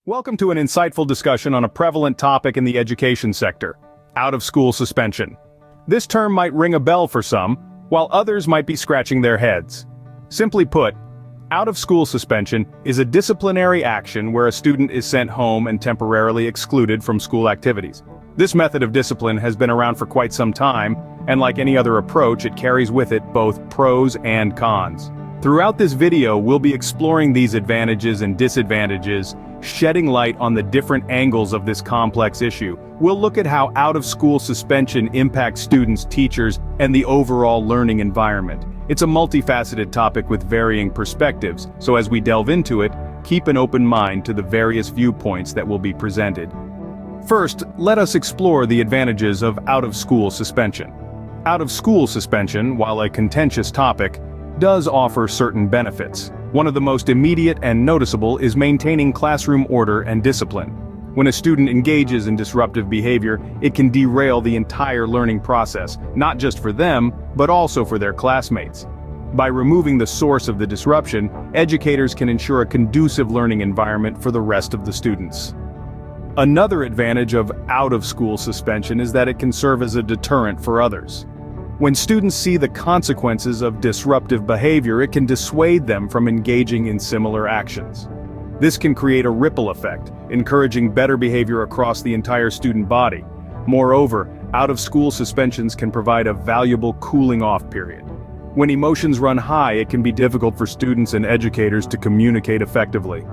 Welcome to an insightful discussion on a prevalent topic in the education sector: out-of-school suspension. This term might ring a bell for some, while others might be scratching their heads. Simply put, out-of-school suspension is a disciplinary action where a student is sent home and temporarily excluded from school activities. This method of discipline has been around for quite some time, and like any other approach, it carries with it both pros and cons. Throughout this video, we'll be exploring these advantages and disadvantages, shedding light on the different angles of this complex issue. We'll look at how out-of-school suspension impacts students, teachers, and the overall learning environment. It's a multifaceted topic with varying perspectives, so as we delve into it, keep an open mind to the various viewpoints that will be presented. First, let us explore the advantages of out-of-school suspension. Out-of-school suspension, while a contentious topic, does offer certain benefits. One of the most immediate and noticeable is maintaining classroom order and discipline. When a student engages in disruptive behavior, it can derail the entire learning process, not just for them, but also for their classmates. By removing the source of the disruption, educators can ensure a conducive learning environment for the rest of the students. Another advantage of out-of-school suspension is that it can serve as a deterrent for others. When students see the consequences of disruptive behavior, it can dissuade them from engaging in similar actions. This can create a ripple effect, encouraging better behavior across the entire student body. Moreover, out-of-school suspensions can provide a valuable cooling-off period. When emotions run high, it can be difficult for students and educators to communicate effectively.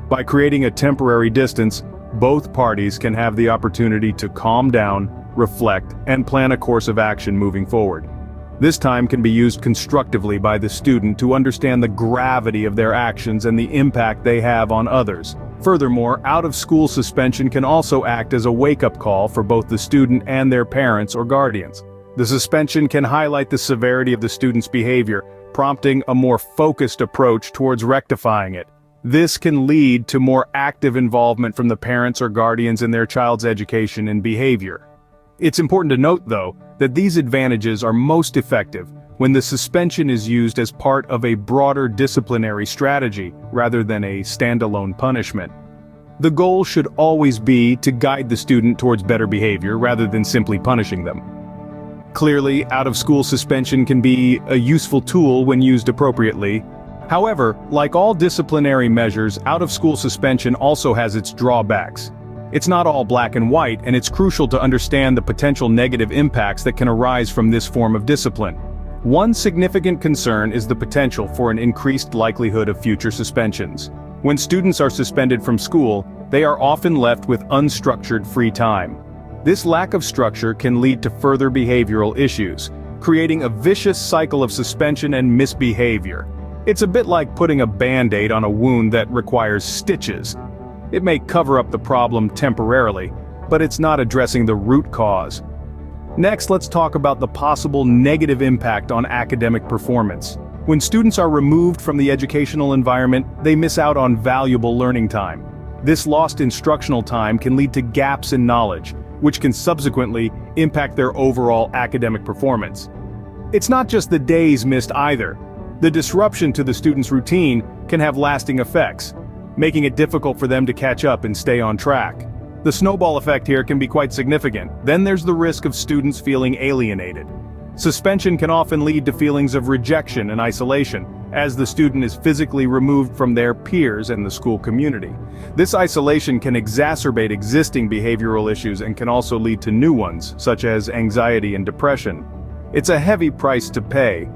By creating a temporary distance, both parties can have the opportunity to calm down, reflect, and plan a course of action moving forward. This time can be used constructively by the student to understand the gravity of their actions and the impact they have on others. Furthermore, out-of-school suspension can also act as a wake-up call for both the student and their parents or guardians. The suspension can highlight the severity of the student's behavior, prompting a more focused approach towards rectifying it. This can lead to more active involvement from the parents or guardians in their child's education and behavior. It's important to note, though, that these advantages are most effective when the suspension is used as part of a broader disciplinary strategy rather than a standalone punishment. The goal should always be to guide the student towards better behavior rather than simply punishing them. Clearly, out-of-school suspension can be a useful tool when used appropriately. However, like all disciplinary measures, out-of-school suspension also has its drawbacks. It's not all black and white, and it's crucial to understand the potential negative impacts that can arise from this form of discipline. One significant concern is the potential for an increased likelihood of future suspensions. When students are suspended from school, they are often left with unstructured free time. This lack of structure can lead to further behavioral issues, creating a vicious cycle of suspension and misbehavior. It's a bit like putting a band-aid on a wound that requires stitches. It may cover up the problem temporarily, but it's not addressing the root cause. Next, let's talk about the possible negative impact on academic performance. When students are removed from the educational environment, they miss out on valuable learning time. This lost instructional time can lead to gaps in knowledge, which can subsequently impact their overall academic performance. It's not just the days missed either. The disruption to the student's routine can have lasting effects, making it difficult for them to catch up and stay on track. The snowball effect here can be quite significant. Then there's the risk of students feeling alienated. Suspension can often lead to feelings of rejection and isolation, as the student is physically removed from their peers and the school community. This isolation can exacerbate existing behavioral issues and can also lead to new ones, such as anxiety and depression. It's a heavy price to pay,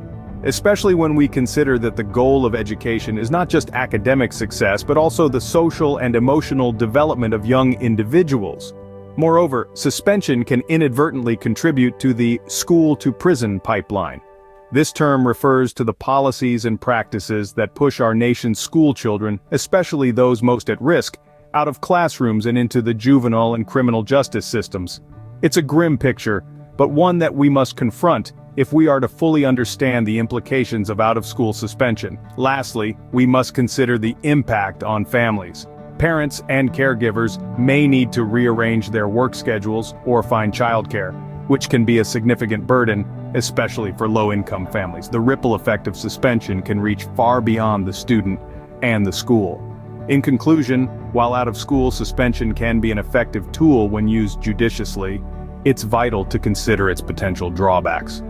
especially when we consider that the goal of education is not just academic success but also the social and emotional development of young individuals. Moreover, suspension can inadvertently contribute to the school-to-prison pipeline. This term refers to the policies and practices that push our nation's school children, especially those most at risk, out of classrooms and into the juvenile and criminal justice systems. It's a grim picture, but one that we must confront if we are to fully understand the implications of out-of-school suspension. Lastly, we must consider the impact on families. Parents and caregivers may need to rearrange their work schedules or find childcare, which can be a significant burden, especially for low-income families. The ripple effect of suspension can reach far beyond the student and the school. In conclusion, while out-of-school suspension can be an effective tool when used judiciously, it's vital to consider its potential drawbacks.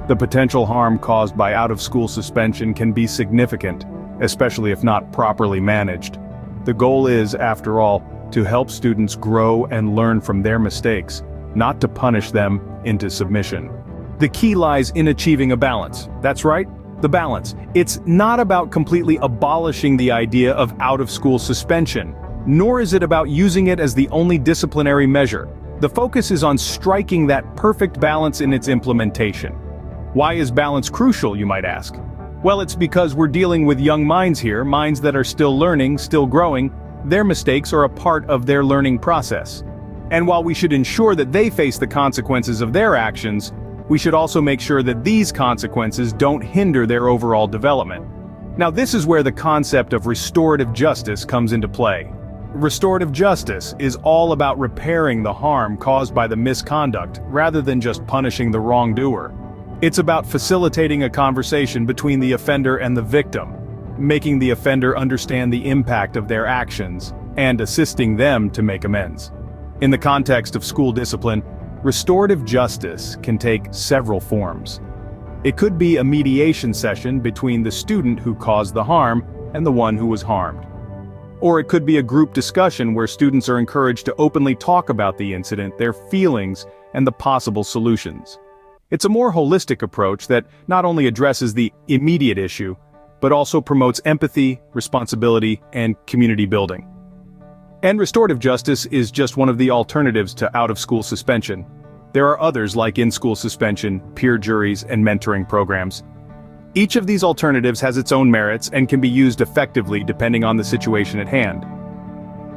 The potential harm caused by out-of-school suspension can be significant, especially if not properly managed. The goal is, after all, to help students grow and learn from their mistakes, not to punish them into submission. The key lies in achieving a balance. That's right, the balance. It's not about completely abolishing the idea of out-of-school suspension, nor is it about using it as the only disciplinary measure. The focus is on striking that perfect balance in its implementation. Why is balance crucial, you might ask? Well, it's because we're dealing with young minds here, minds that are still learning, still growing. Their mistakes are a part of their learning process. And while we should ensure that they face the consequences of their actions, we should also make sure that these consequences don't hinder their overall development. Now, this is where the concept of restorative justice comes into play. Restorative justice is all about repairing the harm caused by the misconduct, rather than just punishing the wrongdoer. It's about facilitating a conversation between the offender and the victim, making the offender understand the impact of their actions, and assisting them to make amends. In the context of school discipline, restorative justice can take several forms. It could be a mediation session between the student who caused the harm and the one who was harmed. Or it could be a group discussion where students are encouraged to openly talk about the incident, their feelings, and the possible solutions. It's a more holistic approach that not only addresses the immediate issue, but also promotes empathy, responsibility, and community building. And restorative justice is just one of the alternatives to out-of-school suspension. There are others like in-school suspension, peer juries, and mentoring programs. Each of these alternatives has its own merits and can be used effectively depending on the situation at hand.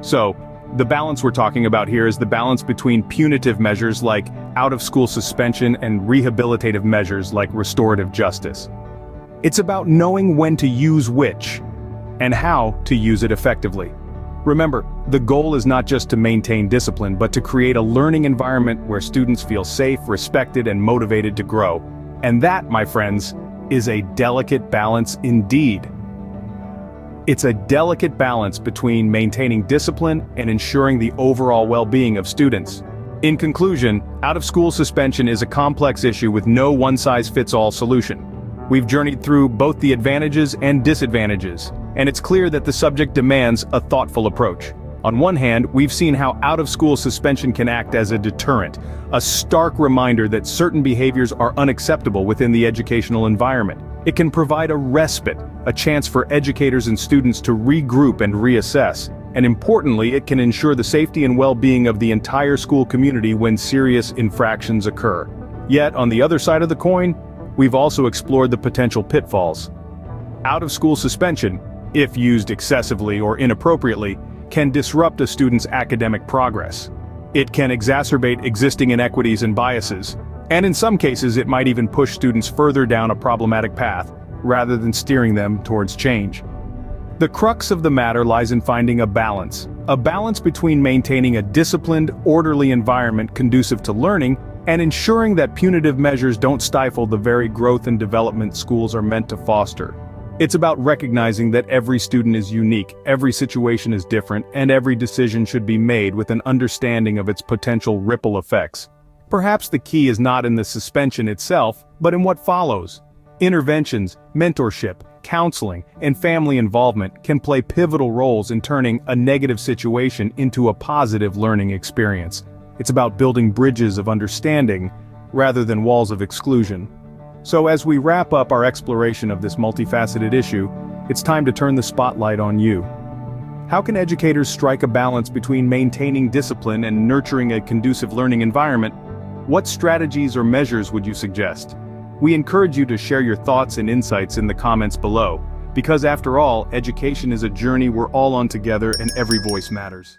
So, the balance we're talking about here is the balance between punitive measures like out-of-school suspension and rehabilitative measures like restorative justice. It's about knowing when to use which, and how to use it effectively. Remember, the goal is not just to maintain discipline, but to create a learning environment where students feel safe, respected, and motivated to grow. And that, my friends, is a delicate balance indeed. It's a delicate balance between maintaining discipline and ensuring the overall well-being of students. In conclusion, out-of-school suspension is a complex issue with no one-size-fits-all solution. We've journeyed through both the advantages and disadvantages, and it's clear that the subject demands a thoughtful approach. On one hand, we've seen how out-of-school suspension can act as a deterrent, a stark reminder that certain behaviors are unacceptable within the educational environment. It can provide a respite, a chance for educators and students to regroup and reassess, and importantly, it can ensure the safety and well-being of the entire school community when serious infractions occur. Yet, on the other side of the coin, we've also explored the potential pitfalls. Out-of-school suspension, if used excessively or inappropriately, can disrupt a student's academic progress. It can exacerbate existing inequities and biases, and in some cases it might even push students further down a problematic path, rather than steering them towards change. The crux of the matter lies in finding a balance between maintaining a disciplined, orderly environment conducive to learning, and ensuring that punitive measures don't stifle the very growth and development schools are meant to foster. It's about recognizing that every student is unique, every situation is different, and every decision should be made with an understanding of its potential ripple effects. Perhaps the key is not in the suspension itself, but in what follows. Interventions, mentorship, counseling, and family involvement can play pivotal roles in turning a negative situation into a positive learning experience. It's about building bridges of understanding, rather than walls of exclusion. So as we wrap up our exploration of this multifaceted issue, it's time to turn the spotlight on you. How can educators strike a balance between maintaining discipline and nurturing a conducive learning environment? What strategies or measures would you suggest? We encourage you to share your thoughts and insights in the comments below, because after all, education is a journey we're all on together and every voice matters.